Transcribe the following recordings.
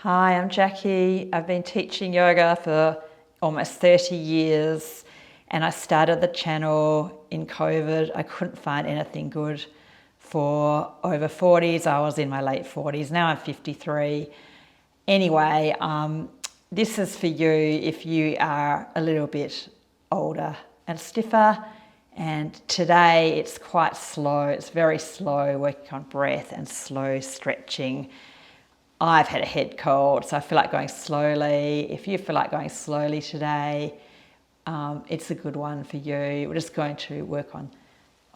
Hi, I'm Jackie. I've been teaching yoga for almost 30 years and I started the channel in COVID. I couldn't find anything good for over 40s. I was in my late 40s. Now I'm 53. Anyway, this is for you if you are a little bit older and stiffer. And today it's quite slow. It's very slow, working on breath and slow stretching. I've had a head cold, so I feel like going slowly. If you feel like going slowly today, it's a good one for you. We're just going to work on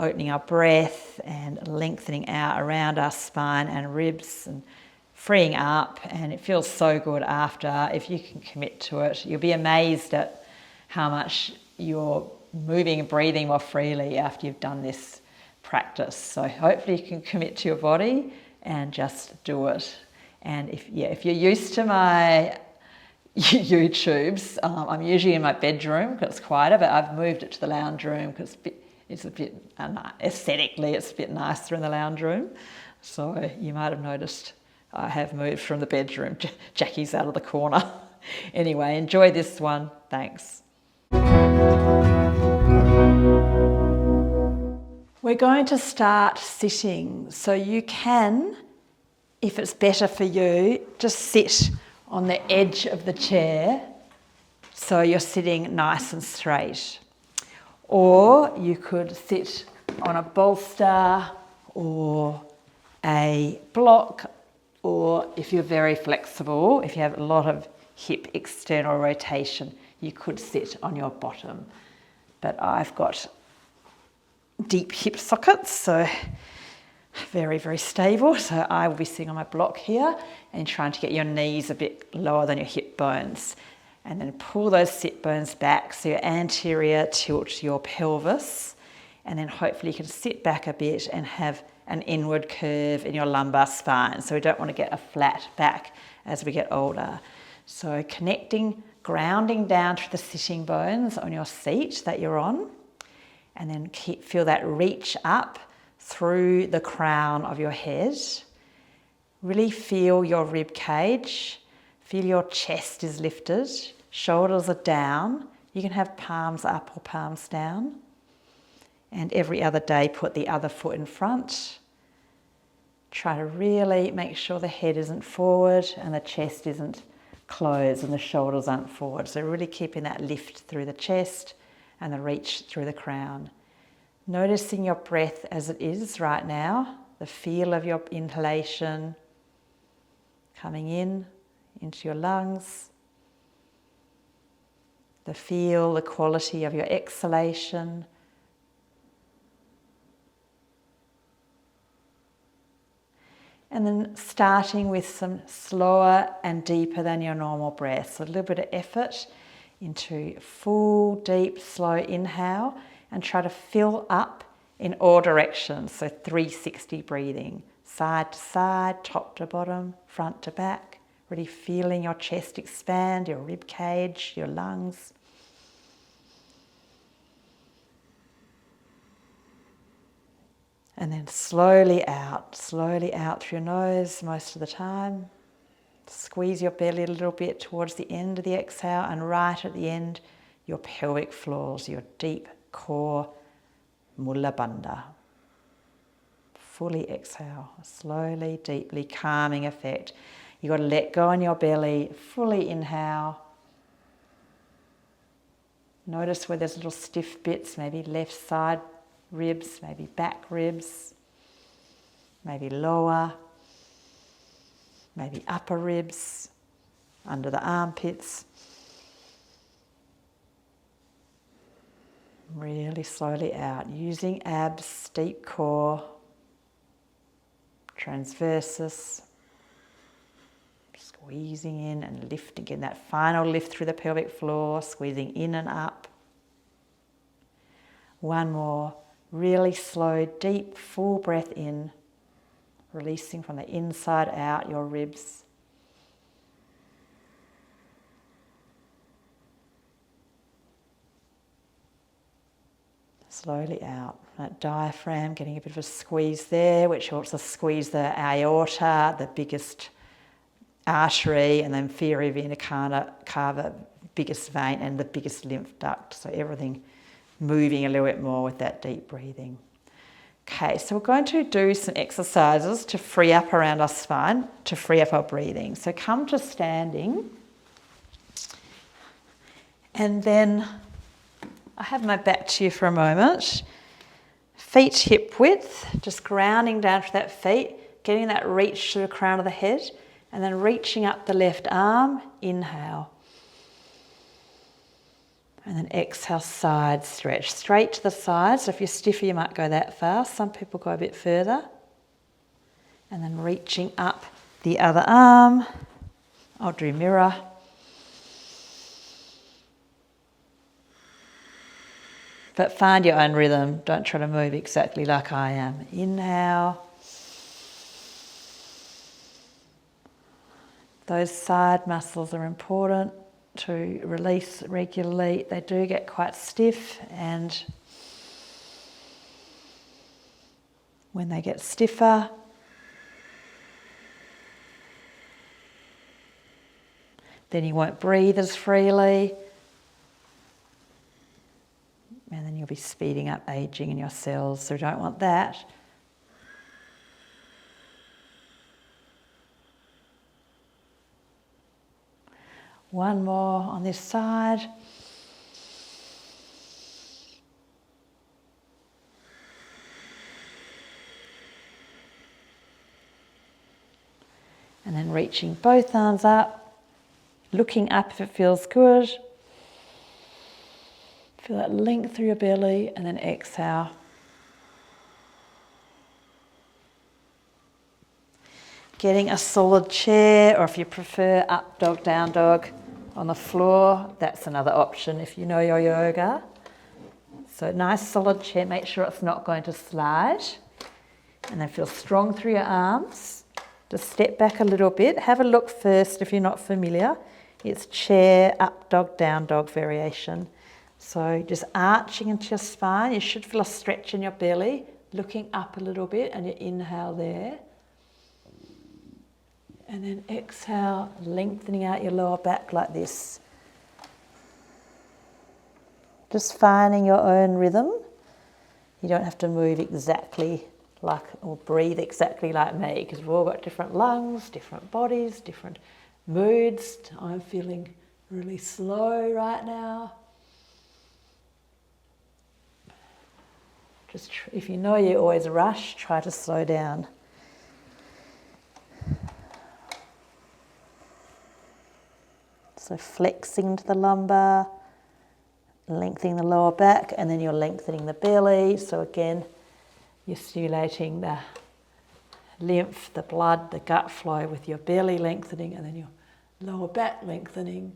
opening our breath and lengthening out around our spine and ribs and freeing up. And it feels so good after. If you can commit to it, you'll be amazed at how much you're moving and breathing more freely after you've done this practice. So hopefully you can commit to your body and just do it. And if you're used to my YouTubes, I'm usually in my bedroom because it's quieter, but I've moved it to the lounge room because it's a bit, aesthetically, it's a bit nicer in the lounge room. So you might have noticed I have moved from the bedroom. Jackie's out of the corner. Anyway, enjoy this one. Thanks. We're going to start sitting, so you can, if it's better for you, just sit on the edge of the chair so you're sitting nice and straight. Or you could sit on a bolster or a block, or if you're very flexible, if you have a lot of hip external rotation, you could sit on your bottom. But I've got deep hip sockets, so very, very stable. So I will be sitting on my block here and trying to get your knees a bit lower than your hip bones. And then pull those sit bones back so your anterior tilt your pelvis. And then hopefully you can sit back a bit and have an inward curve in your lumbar spine. So we don't want to get a flat back as we get older. So connecting, grounding down through the sitting bones on your seat that you're on. And then feel that reach up through the crown of your head. Really feel your rib cage. Feel your chest is lifted. Shoulders are down. You can have palms up or palms down. And every other day, put the other foot in front. Try to really make sure the head isn't forward and the chest isn't closed and the shoulders aren't forward. So really keeping that lift through the chest and the reach through the crown. Noticing your breath as it is right now, the feel of your inhalation coming in into your lungs, the feel, the quality of your exhalation. And then starting with some slower and deeper than your normal breath. So a little bit of effort into full, deep, slow inhale. And try to fill up in all directions, so 360 breathing, side to side, top to bottom, front to back, really feeling your chest expand, your rib cage, your lungs. And then slowly out through your nose most of the time. Squeeze your belly a little bit towards the end of the exhale, and right at the end, your pelvic floors, your deep core, Mula Bandha. Fully exhale, slowly, deeply, calming effect. You've got to let go on your belly, fully inhale. Notice where there's little stiff bits, maybe left side ribs, maybe back ribs, maybe lower, maybe upper ribs, under the armpits. Really slowly out, using abs, deep core, transversus, squeezing in and lifting, again that final lift through the pelvic floor, squeezing in and up. One more, really slow, deep, full breath in, releasing from the inside out your ribs. Slowly out. That diaphragm, getting a bit of a squeeze there, which helps us squeeze the aorta, the biggest artery, and then inferior vena cava, biggest vein and the biggest lymph duct. So everything moving a little bit more with that deep breathing. Okay, so we're going to do some exercises to free up around our spine, to free up our breathing. So come to standing. And then I have my back to you for a moment. Feet hip width, just grounding down to that feet, getting that reach to the crown of the head, and then reaching up the left arm, inhale. And then exhale, side stretch, straight to the side. So if you're stiffer, you might go that far. Some people go a bit further. And then reaching up the other arm. I'll do mirror. But find your own rhythm. Don't try to move exactly like I am. Inhale. Those side muscles are important to release regularly. They do get quite stiff, and when they get stiffer, then you won't breathe as freely, and then you'll be speeding up aging in your cells, so we don't want that. One more on this side. And then reaching both arms up, looking up if it feels good. Feel that length through your belly, and then exhale. Getting a solid chair, or if you prefer up dog, down dog on the floor, that's another option if you know your yoga. So nice solid chair, make sure it's not going to slide. And then feel strong through your arms. Just step back a little bit. Have a look first if you're not familiar. It's chair, up dog, down dog variation. So just arching into your spine. You should feel a stretch in your belly, looking up a little bit, and you inhale there. And then exhale, lengthening out your lower back like this. Just finding your own rhythm. You don't have to move exactly like, or breathe exactly like me, because we've all got different lungs, different bodies, different moods. I'm feeling really slow right now. Just if you know you always rush, try to slow down. So flexing to the lumbar, lengthening the lower back, and then you're lengthening the belly. So again, you're stimulating the lymph, the blood, the gut flow with your belly lengthening, and then your lower back lengthening.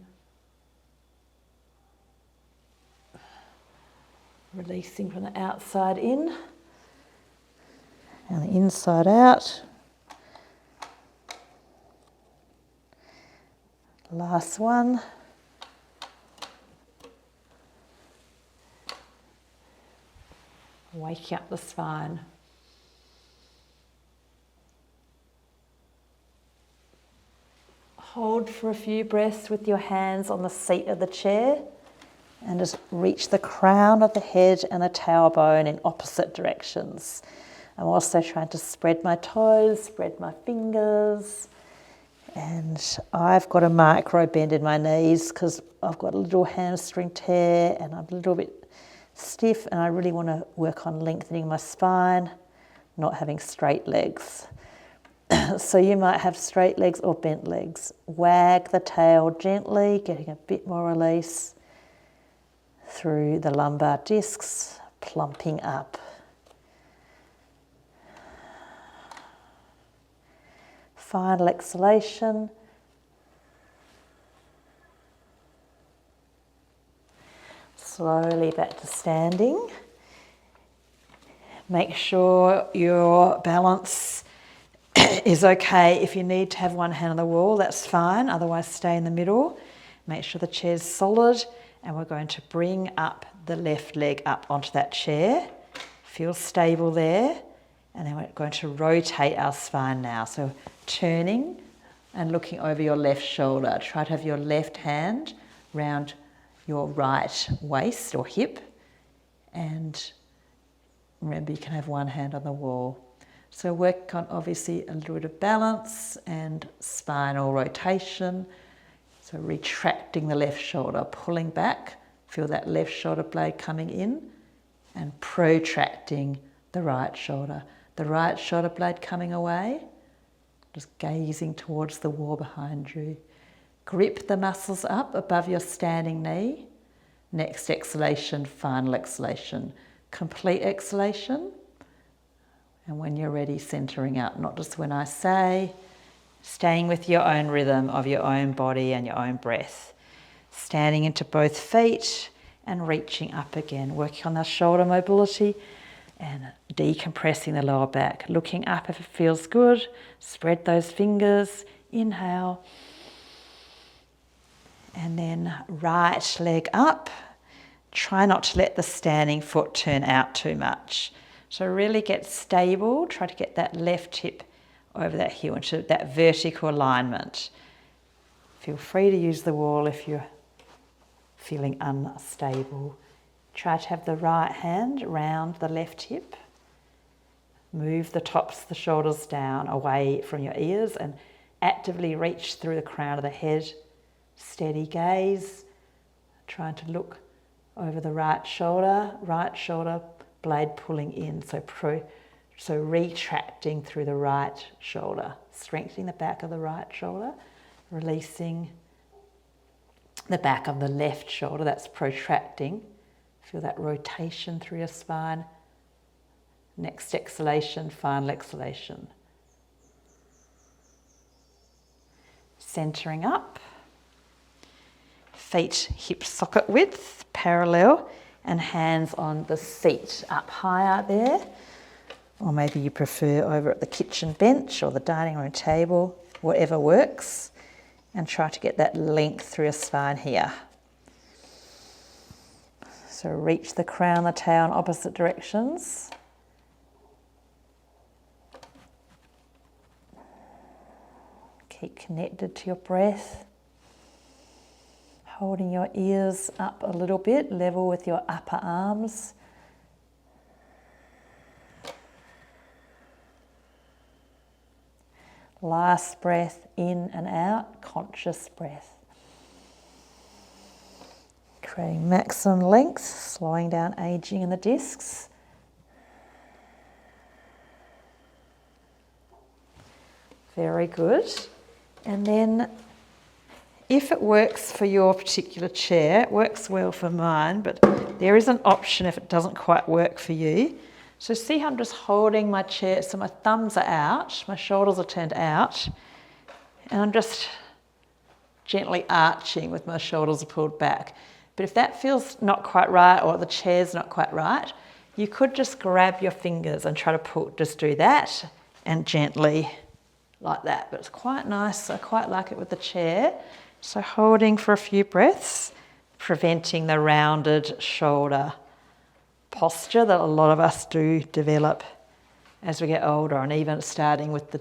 Releasing from the outside in and the inside out. Last one. Waking up the spine. Hold for a few breaths with your hands on the seat of the chair, and just reach the crown of the head and the tailbone in opposite directions. I'm also trying to spread my toes, spread my fingers. And I've got a micro bend in my knees because I've got a little hamstring tear and I'm a little bit stiff, and I really want to work on lengthening my spine, not having straight legs. So you might have straight legs or bent legs. Wag the tail gently, getting a bit more release through the lumbar discs, plumping up. Final exhalation. Slowly back to standing. Make sure your balance is okay. If you need to have one hand on the wall, that's fine. Otherwise, stay in the middle. Make sure the chair's solid, and we're going to bring up the left leg up onto that chair. Feel stable there. And then we're going to rotate our spine now. So turning and looking over your left shoulder. Try to have your left hand round your right waist or hip, and remember you can have one hand on the wall. So work on obviously a little bit of balance and spinal rotation. So retracting the left shoulder, pulling back, feel that left shoulder blade coming in, and protracting the right shoulder. The right shoulder blade coming away, just gazing towards the wall behind you. Grip the muscles up above your standing knee. Next exhalation, final exhalation. Complete exhalation. And when you're ready, centering out, not just when I say, staying with your own rhythm of your own body and your own breath. Standing into both feet and reaching up again, working on the shoulder mobility and decompressing the lower back. Looking up if it feels good, spread those fingers, inhale. And then right leg up. Try not to let the standing foot turn out too much. So really get stable, try to get that left hip over that heel into that vertical alignment. Feel free to use the wall if you're feeling unstable. Try to have the right hand round the left hip. Move the tops of the shoulders down away from your ears and actively reach through the crown of the head. Steady gaze, trying to look over the right shoulder blade pulling in, so retracting through the right shoulder, strengthening the back of the right shoulder, releasing the back of the left shoulder, that's protracting. Feel that rotation through your spine. Next exhalation, final exhalation. Centering up. Feet hip socket width, parallel, and hands on the seat, up higher there. Or maybe you prefer over at the kitchen bench or the dining room table, whatever works. And try to get that length through your spine here. So reach the crown, the tail in opposite directions. Keep connected to your breath. Holding your ears up a little bit, level with your upper arms. Last breath in and out, conscious breath. Creating maximum length, slowing down aging in the discs. Very good. And then if it works for your particular chair, it works well for mine, but there is an option if it doesn't quite work for you. So see how I'm just holding my chair, so my thumbs are out, my shoulders are turned out, and I'm just gently arching with my shoulders pulled back. But if that feels not quite right, or the chair's not quite right, you could just grab your fingers and try to pull, just do that, and gently like that. But it's quite nice, I quite like it with the chair. So holding for a few breaths, preventing the rounded shoulder posture that a lot of us do develop as we get older, and even starting with the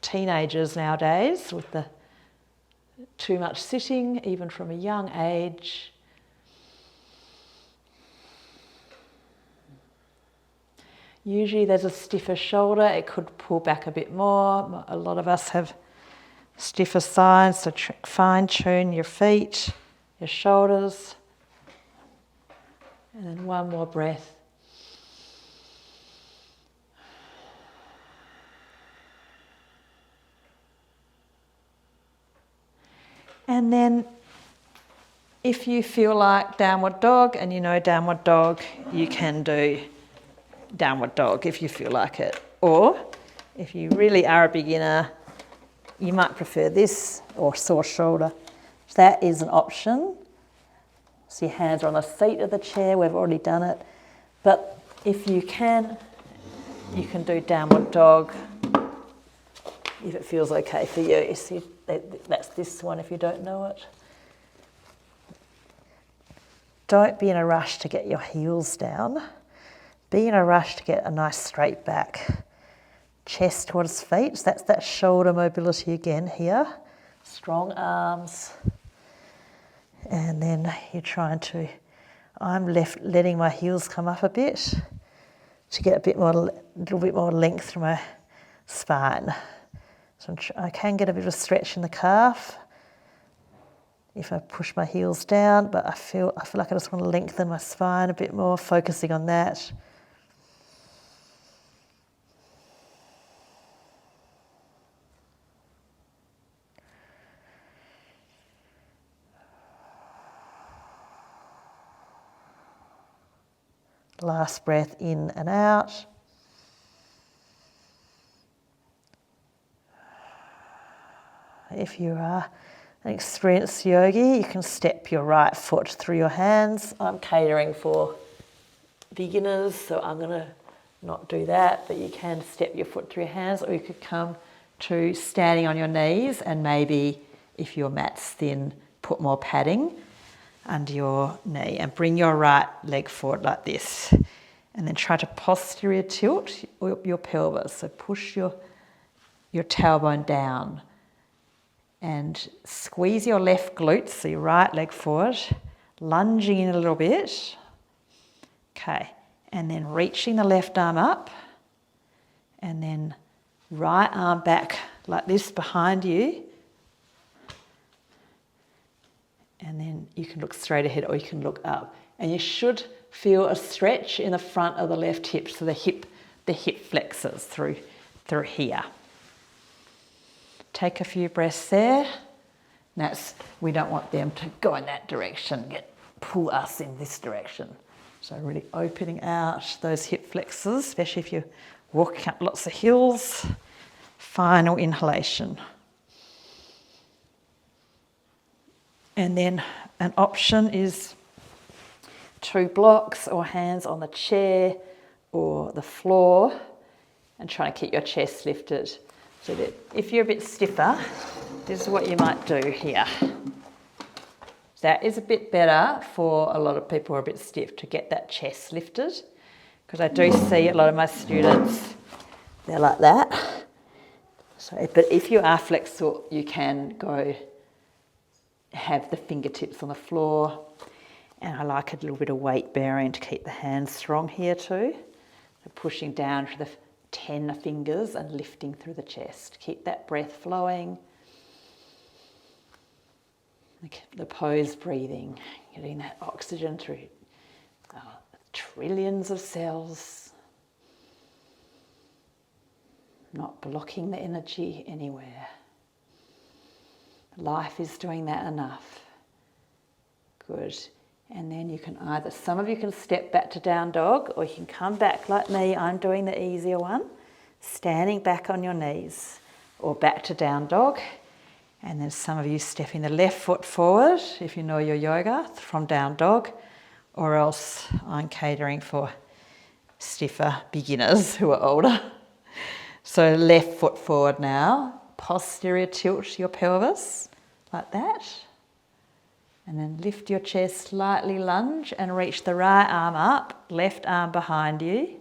teenagers nowadays with the too much sitting, even from a young age. Usually there's a stiffer shoulder, it could pull back a bit more. A lot of us have stiffer sides, so fine tune your feet, your shoulders. And then one more breath. And then if you feel like downward dog and you know downward dog, you can do downward dog if you feel like it. Or if you really are a beginner, you might prefer this or sore shoulder. So that is an option. So your hands are on the seat of the chair, we've already done it. But if you can do downward dog if it feels okay for you. See, that's this one if you don't know it. Don't be in a rush to get your heels down. Be in a rush to get a nice straight back. Chest towards feet, so that's that shoulder mobility again here. strong arms. And then you're trying to, I'm letting my heels come up a bit to get a little bit more length through my spine. So I can get a bit of a stretch in the calf if I push my heels down, but I feel like I just want to lengthen my spine a bit more, focusing on that. Last breath in and out. If you are an experienced yogi, you can step your right foot through your hands. I'm catering for beginners, so I'm going to not do that, but you can step your foot through your hands, or you could come to standing on your knees, and maybe if your mat's thin, put more padding under your knee and bring your right leg forward like this, and then try to posterior tilt your pelvis. So push your tailbone down and squeeze your left glutes, so your right leg forward, lunging in a little bit. Okay, and then reaching the left arm up, and then right arm back like this behind you. And then you can look straight ahead or you can look up. And you should feel a stretch in the front of the left hip, so the hip flexors through here. Take a few breaths there. We don't want them to go in that direction, pull us in this direction. So really opening out those hip flexors, especially if you're walking up lots of hills. Final inhalation. And then an option is 2 blocks or hands on the chair or the floor, and try to keep your chest lifted. So that if you're a bit stiffer, this is what you might do here. That is a bit better for a lot of people who are a bit stiff, to get that chest lifted, because I do see a lot of my students, they're like that. So, but if you are flexor, you can go have the fingertips on the floor, and I like a little bit of weight bearing to keep the hands strong here too. So pushing down to the 10 fingers and lifting through the chest. Keep that breath flowing. The pose breathing, getting that oxygen through trillions of cells, not blocking the energy anywhere. Life is doing that enough. Good. And then you can some of you can step back to down dog, or you can come back like me. I'm doing the easier one. Standing back on your knees, or back to down dog. And then some of you stepping the left foot forward, if you know your yoga, from down dog. Or else I'm catering for stiffer beginners who are older. So left foot forward now. Posterior tilt your pelvis, like that. And then lift your chest, slightly lunge, and reach the right arm up, left arm behind you.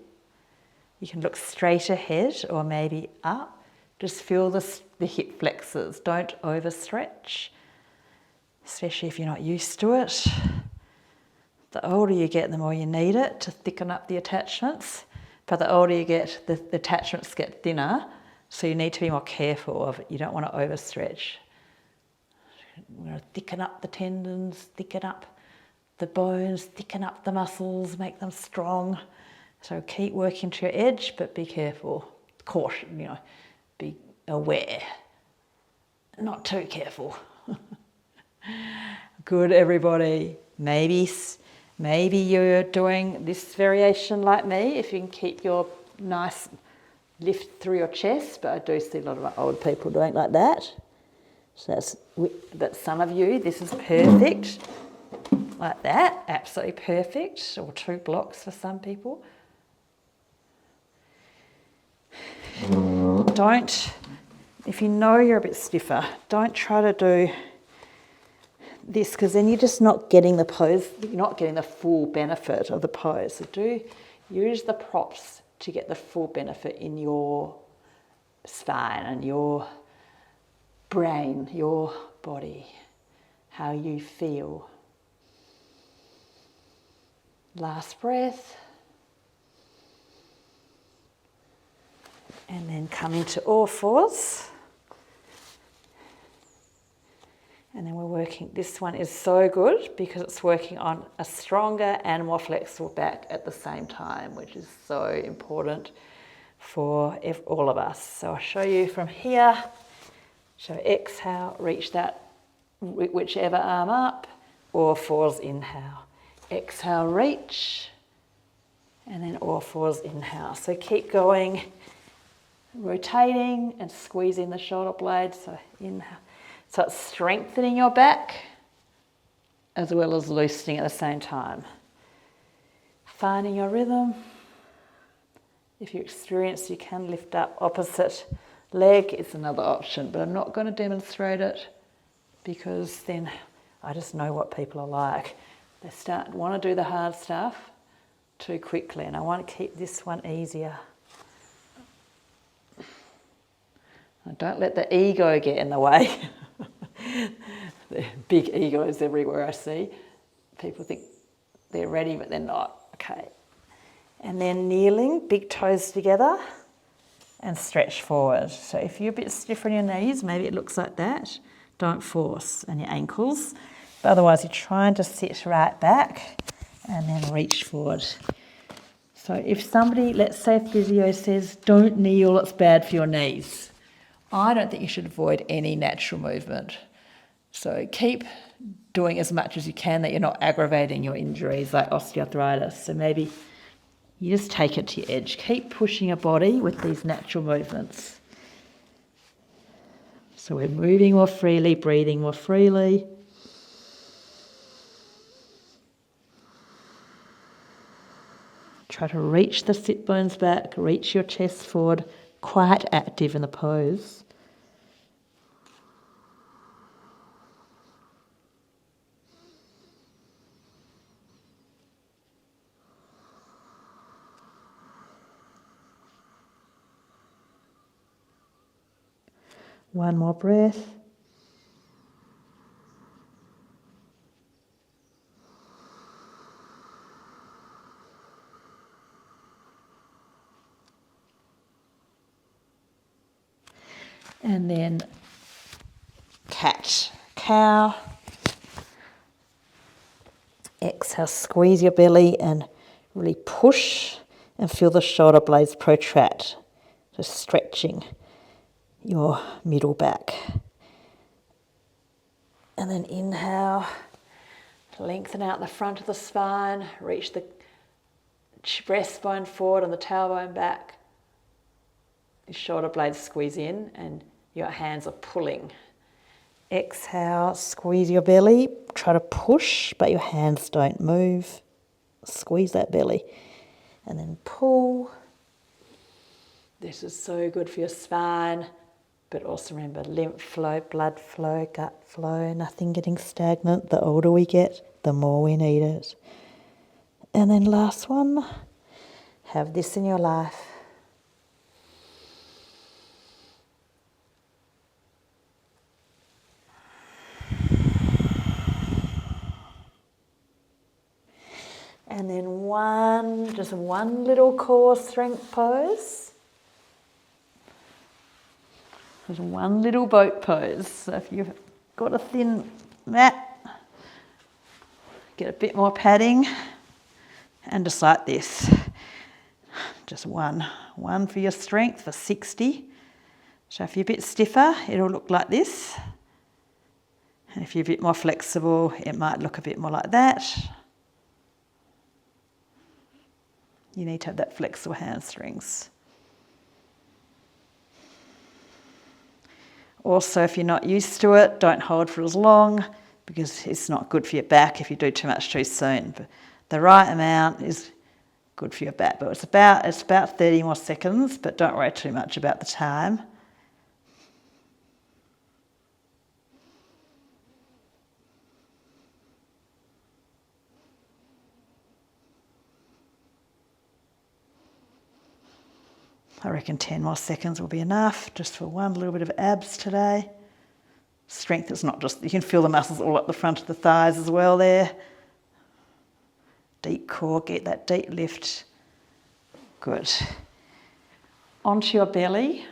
You can look straight ahead or maybe up. Just feel the hip flexors. Don't overstretch, especially if you're not used to it. The older you get, the more you need it to thicken up the attachments. But the older you get, the attachments get thinner. So you need to be more careful of it. You don't want to overstretch. You want to thicken up the tendons, thicken up the bones, thicken up the muscles, make them strong. So keep working to your edge, but be careful. Caution, be aware. Not too careful. Good, everybody. Maybe you're doing this variation like me, if you can keep your nice lift through your chest, but I do see a lot of my old people doing it like that. So but some of you, this is perfect, like that, absolutely perfect, or 2 blocks for some people. If you know you're a bit stiffer, don't try to do this, because then you're just not getting the pose, you're not getting the full benefit of the pose. So do use the props to get the full benefit in your spine and your brain, your body, how you feel. Last breath. And then come into all fours. And then we're working, this one is so good because it's working on a stronger and more flexible back at the same time, which is so important for all of us. So I'll show you from here. So exhale, reach that whichever arm up, all fours inhale. Exhale, reach, and then all fours inhale. So keep going, rotating and squeezing the shoulder blades. So inhale. So it's strengthening your back as well as loosening at the same time. Finding your rhythm. If you experience, you can lift up opposite leg. It's another option, but I'm not going to demonstrate it because then I just know what people are like. They want to do the hard stuff too quickly, and I want to keep this one easier. Don't let the ego get in the way. The big egos everywhere I see. People think they're ready, but they're not. Okay. And then kneeling, big toes together, and stretch forward. So if you're a bit stiff in your knees, maybe it looks like that. Don't force, and your ankles. But otherwise, you're trying to sit right back and then reach forward. So if somebody, let's say physio says, don't kneel, it's bad for your knees. I don't think you should avoid any natural movement. So keep doing as much as you can that you're not aggravating your injuries like osteoarthritis. So maybe you just take it to your edge. Keep pushing your body with these natural movements. So we're moving more freely, breathing more freely. Try to reach the sit bones back, reach your chest forward, quite active in the pose. One more breath. And then cat, cow. Exhale, squeeze your belly and really push and feel the shoulder blades protract. Just stretching your middle back. And then inhale, lengthen out the front of the spine, reach the breastbone forward and the tailbone back. Your shoulder blades squeeze in and your hands are pulling. Exhale, squeeze your belly, try to push, but your hands don't move. Squeeze that belly and then pull. This is so good for your spine, but also remember lymph flow, blood flow, gut flow, nothing getting stagnant. The older we get, the more we need it. And then last one, have this in your life. And then just one little core strength pose. There's one little boat pose. So if you've got a thin mat, get a bit more padding, and just like this. Just one for your strength for 60. So if you're a bit stiffer, it'll look like this. And if you're a bit more flexible, it might look a bit more like that. You need to have that flexible hamstrings. Also, if you're not used to it, don't hold for as long because it's not good for your back if you do too much too soon. But the right amount is good for your back. But it's about 30 more seconds, but don't worry too much about the time. I reckon 10 more seconds will be enough just for one little bit of abs today. Strength is not just, you can feel the muscles all up the front of the thighs as well there. Deep core, get that deep lift. Good. Onto your belly.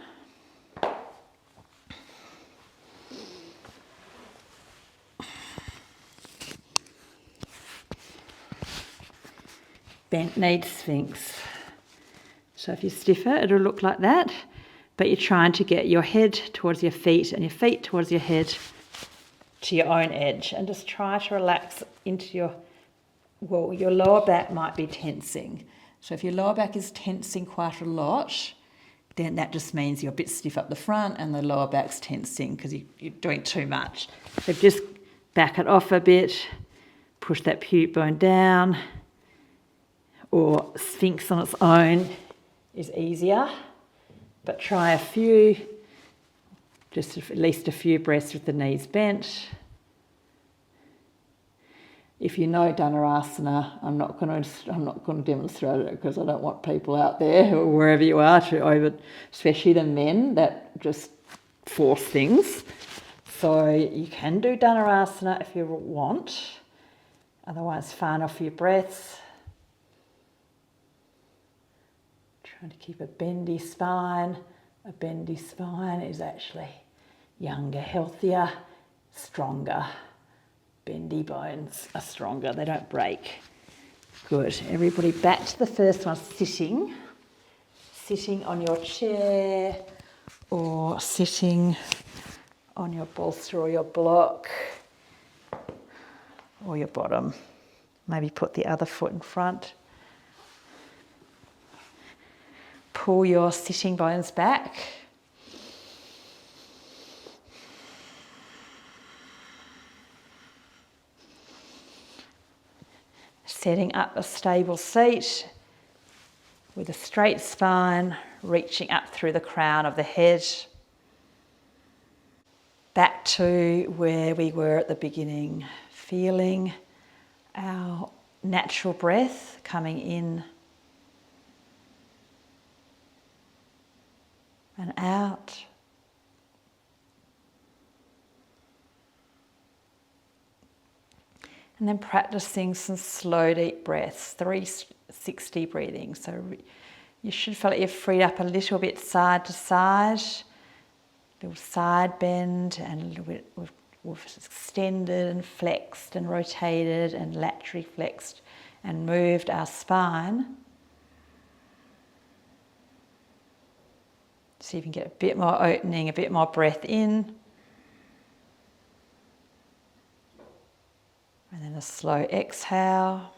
Bent knee Sphinx. So if you stiffer, it'll look like that, but you're trying to get your head towards your feet and your feet towards your head to your own edge, and just try to relax into your lower back might be tensing. So if your lower back is tensing quite a lot, then that just means you're a bit stiff up the front and the lower back's tensing because you're doing too much. So just back it off a bit, push that pubic bone down, or Sphinx on its own is easier, but try a few, just at least a few breaths with the knees bent. If you know Dhanurasana, I'm not going to demonstrate it because I don't want people out there or wherever you are especially the men that just force things. So you can do Dhanurasana if you want, otherwise fine off your breaths. Trying to keep a bendy spine. A bendy spine is actually younger, healthier, stronger. Bendy bones are stronger, they don't break. Good. Everybody back to the first one, sitting. Sitting on your chair or sitting on your bolster or your block or your bottom. Maybe put the other foot in front. Pull your sitting bones back. Setting up a stable seat with a straight spine, reaching up through the crown of the head. Back to where we were at the beginning, feeling our natural breath coming in and out. And then practicing some slow deep breaths, 360 breathing. So you should feel like you've freed up a little bit side to side, a little side bend, and a little bit we've extended and flexed and rotated and laterally flexed and moved our spine. So you can get a bit more opening, a bit more breath in. And then a slow exhale,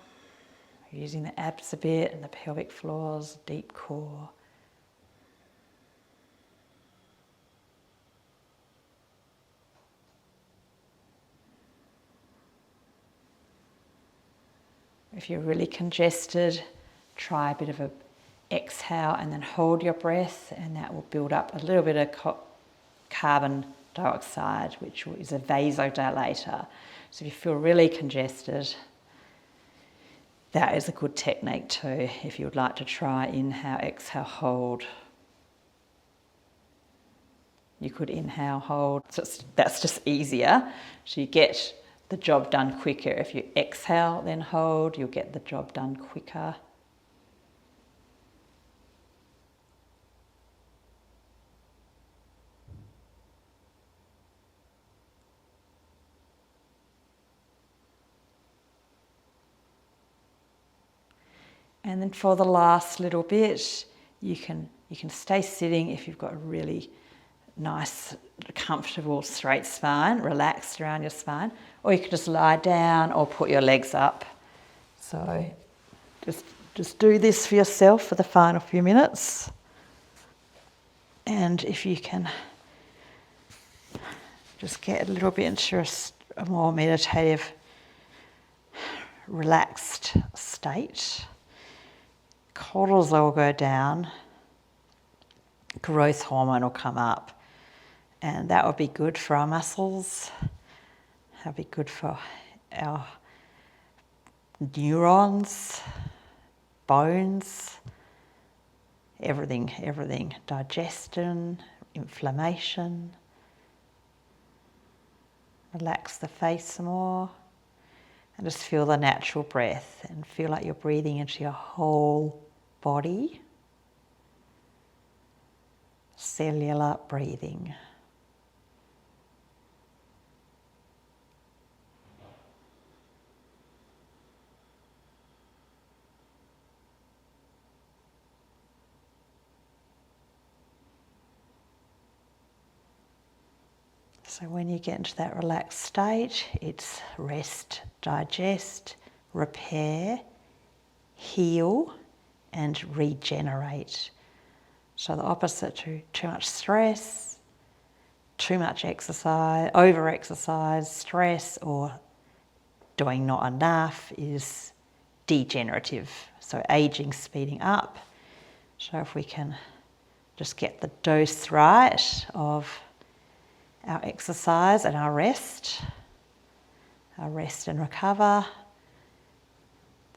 using the abs a bit and the pelvic floors, deep core. If you're really congested, try a bit of an exhale and then hold your breath, and that will build up a little bit of carbon dioxide, which is a vasodilator. So if you feel really congested, that is a good technique too, if you would like to try inhale, exhale, hold. You could inhale, hold. So that's just easier. So you get the job done quicker. If you exhale, then hold, you'll get the job done quicker. And then for the last little bit, you can stay sitting if you've got a really nice, comfortable, straight spine, relaxed around your spine, or you can just lie down or put your legs up. So just do this for yourself for the final few minutes. And if you can just get a little bit into a more meditative, relaxed state. Cortisol will go down, growth hormone will come up, and that will be good for our muscles, that'll be good for our neurons, bones, everything, digestion, inflammation. Relax the face some more and just feel the natural breath and feel like you're breathing into your whole body. Cellular breathing. So when you get into that relaxed state, it's rest, digest, repair, heal, and regenerate. So the opposite to too much stress, too much exercise, over-exercise, stress, or doing not enough is degenerative. So aging, speeding up. So if we can just get the dose right of our exercise and our rest and recover,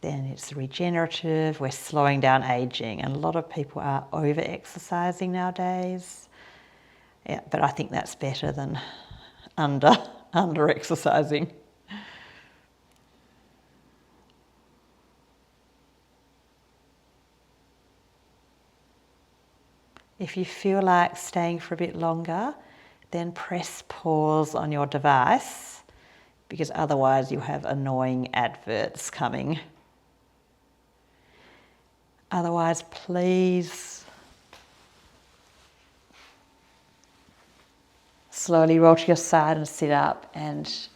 then it's regenerative. We're slowing down aging, and a lot of people are over-exercising nowadays. Yeah, but I think that's better than under-exercising. If you feel like staying for a bit longer, then press pause on your device, because otherwise you'll have annoying adverts coming. Otherwise, please slowly roll to your side and sit up, and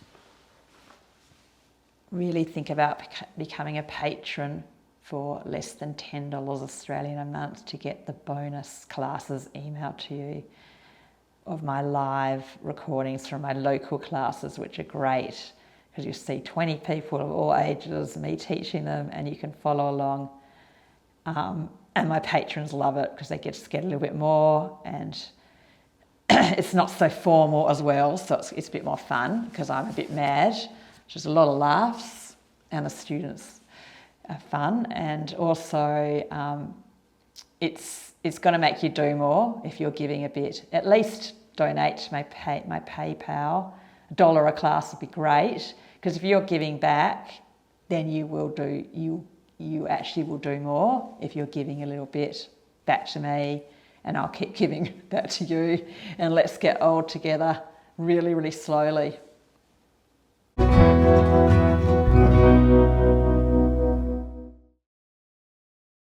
really think about becoming a patron for less than $10 Australian a month to get the bonus classes emailed to you of my live recordings from my local classes, which are great because you see 20 people of all ages, me teaching them, and you can follow along. And my patrons love it because they get a little bit more, and it's not so formal as well, so it's a bit more fun because I'm a bit mad. There's a lot of laughs, and the students are fun, and also it's going to make you do more if you're giving a bit. At least donate to my PayPal. $1 a class would be great, because if you're giving back, then you actually will do more if you're giving a little bit back to me, and I'll keep giving that to you, and let's get old together really, really slowly.